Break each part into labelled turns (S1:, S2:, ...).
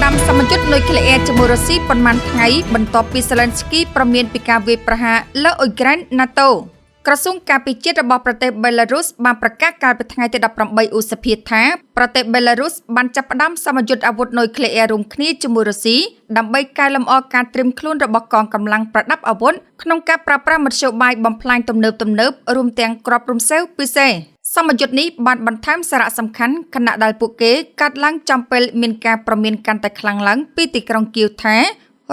S1: ដាំសមយុទ្ធនុយក្លេអ៊ែរជាមួយរុស្ស៊ីប៉ុន្មានថ្ងៃបន្ទាប់ពីសេឡិនស្គីប្រមានពីការវាយប្រហារលើអ៊ុយក្រែន NATO ក្រសួងការពារជាតិរបស់ប្រទេសបេឡារុសបានប្រកាសកាលពីថ្ងៃទី18ឧសភាថាប្រទេសបេឡារុសបានចាប់ផ្ដើមសមយុទ្ធអាវុធនុយក្លេអ៊ែររួមគ្នាជាមួយរុស្ស៊ីដើម្បីកែលម្អការត្រៀមខ្លួនរបស់កងកម្លាំងប្រដាប់អាវុធក្នុងការប្រើប្រាស់មធ្យោបាយបំផ្លាញទំនើបរួមទាំងគ្រាប់រំសេវពិសេសសមយុទ្ធនេះបានបន្ថែមសារៈសំខាន់ខណៈដែលពួកគេកាត់ឡើងចំពេលមានការប្រមានកាន់តែខ្លាំងឡើងពីទីក្រុងគៀវថា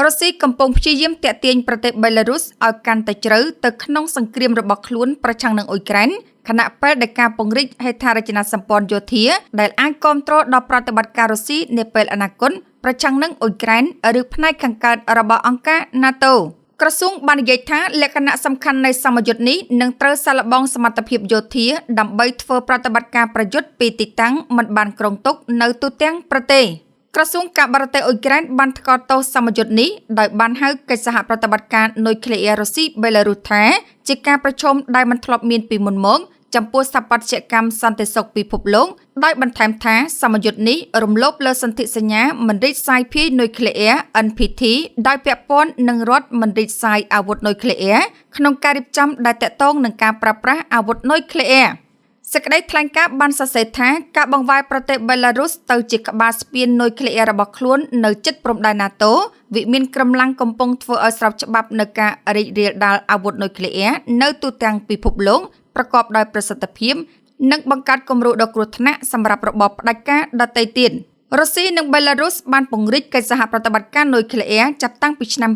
S1: រុស្ស៊ីកំពុងព្យាយាមទាក់ទាញប្រទេសបេឡារុសឲ្យកាន់តែជ្រៅទៅក្នុងសង្គ្រាមរបស់ខ្លួនប្រឆាំងនឹងអ៊ុយក្រែនខណៈពេលដែលការពង្រីកហេដ្ឋារចនាសម្ព័ន្ធយោធាដែលអាចគាំទ្រដល់ប្រតិបត្តិការរុស្ស៊ីនាពេលអនាគតប្រឆាំងនឹងអ៊ុយក្រែនឬផ្នែកខាងកើតរបស់អង្គការ NATO ក្រសួងបាននិយាយថាលក្ខណៈសំខាន់នៃសមយុទ្ធនេះនឹងត្រូវសាកល្បងសមត្ថភាពយោធាដើម្បីធ្វើប្រតិបត្តិការប្រយុទ្ធពីទីតាំងមិនបានគ្រោងទុកនៅទូទាំងប្រទេសក្រសួងការបរទេសអ៊ុយក្រែនបានថ្កោលទោសសមយុទ្ធនេះដោយបានហៅកិច្ចសហប្រតិបត្តិការនុយក្លេអ៊ែររុស្ស៊ីបេឡារុសថាជាការប្រជុំដែលមិនធ្លាប់មានពីមុនមកចំពោះស្ថាបត្យកម្មសន្តិសុខពិភពលោកដោយបន្ថែមថាសមយុទ្ធនេះរំលោភលើសន្ធិសញ្ញាមិនរីកសាយភាយនុយក្លេអ៊ែរ NPT ដោយពាក់ព័ន្ធនឹងរដ្ឋមិនរីកសាយអាវុធនុយក្លេអ៊ែរក្នុងការរៀបចំដែលតាក់ទងនឹងការប្រើប្រាស់អាវុធនុយក្លេអ៊ែរសេចក្តីថ្លែងការណ៍បានសរសេរថាការបង្វែរប្រទេសបេឡារុសទៅជាក្បាលស្ពាននុយក្លេអ៊ែររបស់ខ្លួននៅជិតព្រំដែន NATO វិមានក្រំឡាំងកំពុងធ្វើឲ្យស្របច្បាប់នៅការរីករាលដាលអាវុធនុយក្លេអ៊ែរនៅទូទាំងពិភពលោកប្រកបដោយប្រសិទ្ធភាពនិងបង្កើតគំរូដ៏គ្រោះថ្នាក់សម្រាប់របបផ្ដាច់ការដទៃទៀតរុស្ស៊ីនិងបេឡារុសបានពង្រីកកិច្ចសហប្រតិបត្តិការនុយក្លេអ៊ែរចាប់តាំងពីឆ្នាំ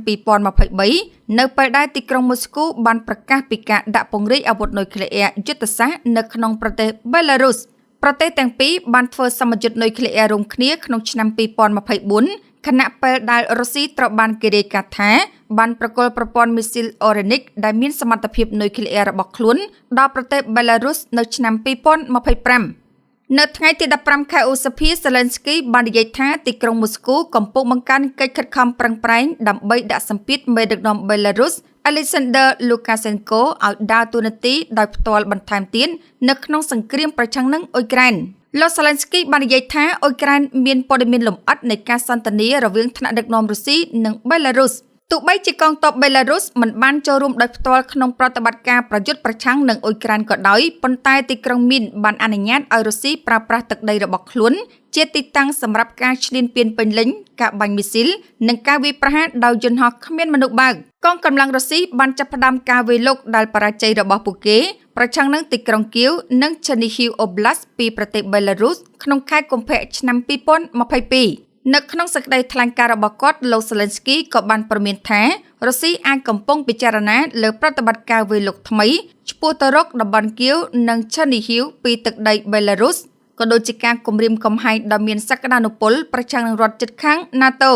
S1: 2023នៅពេលដែលទីក្រុងម៉ូស្គូបានប្រកាសពីការដាក់ពង្រីកអាវុធនុយក្លេអ៊ែរយុទ្ធសាស្ត្រនៅក្នុងប្រទេសបេឡារុសប្រទេសទាំងពីរបានធ្វើសមយុទ្ធនុយក្លេអ៊ែររួមគ្នាក្នុងឆ្នាំ2024ខណៈពេលដែលរុស្ស៊ីត្រូវបានគេរាយការណ៍ថាបានប្រគល់ប្រព័ន្ធមីស៊ីលអូរ៉េនិកដែលមានសមត្ថភាពនុយក្លេអ៊ែររបស់ខ្លួនដល់ប្រទេសបេឡារុសនៅឆ្នាំ2025នៅថ្ងៃទី15ខែឧសភាសេឡិនស្គីបាននិយាយថាទីក្រុងម៉ូស្គូកំពុងបង្កើនកិច្ចខិតខំប្រឹងប្រែងដើម្បីដាក់សម្ពាធមេដឹកនាំបេឡារុស Alexander Lukashenko ឲ្យដើរតួនាទីដោយផ្ទាល់បន្ថែមទៀតនៅក្នុងសង្គ្រាមប្រឆាំងនឹងអ៊ុយក្រែនលោកសេឡិនស្គីបាននិយាយថាអ៊ុយក្រែនមានព័ត៌មានលម្អិតនៃការសន្ទនារវាងថ្នាក់ដឹកនាំរុស្ស៊ីនិងបេឡារុសទោះបីជាកងទ័ពបេឡារុសមិនបានចូលរួមដោយផ្ទាល់ក្នុងប្រតិបត្តិការប្រយុទ្ធប្រឆាំងនឹងអ៊ុយក្រែនក៏ដោយប៉ុន្តែទីក្រុងមីនបានអនុញ្ញាតឲ្យរុស្ស៊ីប្រើប្រាស់ទឹកដីរបស់ខ្លួនជាទីតាំងសម្រាប់ការឈ្លានពានពេញលេញការបាញ់មីស៊ីលនិងការវាយប្រហារដោយយន្តហោះគ្មានមនុស្សបើកកងកម្លាំងរុស្ស៊ីបានចាប់ផ្ដើមការវាយលុកដែលបរាជ័យរបស់ពួកគេប្រឆាំងនឹងទីក្រុងគៀវនិងឆេនីហ៊ីវអូប្លាស់ពីប្រទេសបេឡារុសក្នុងខែកុម្ភៈឆ្នាំ2022នៅក្នុងសេចក្តីថ្លែងការណ៍របស់គាត់លោកសេឡិនស្គីក៏បានប្រមានថារុស្ស៊ីអាចកំពុងពិចារណាលើប្រតិបត្តិការវាយលុកថ្មីឆ្ពោះទៅរកតំបន់គៀវនិងឆេនីហ៊ីវពីទឹកដីបេឡារុសក៏ដូចជាការគំរាមកំហែងដ៏មានសក្តានុពលប្រឆាំងនឹងរដ្ឋជិតខាង NATO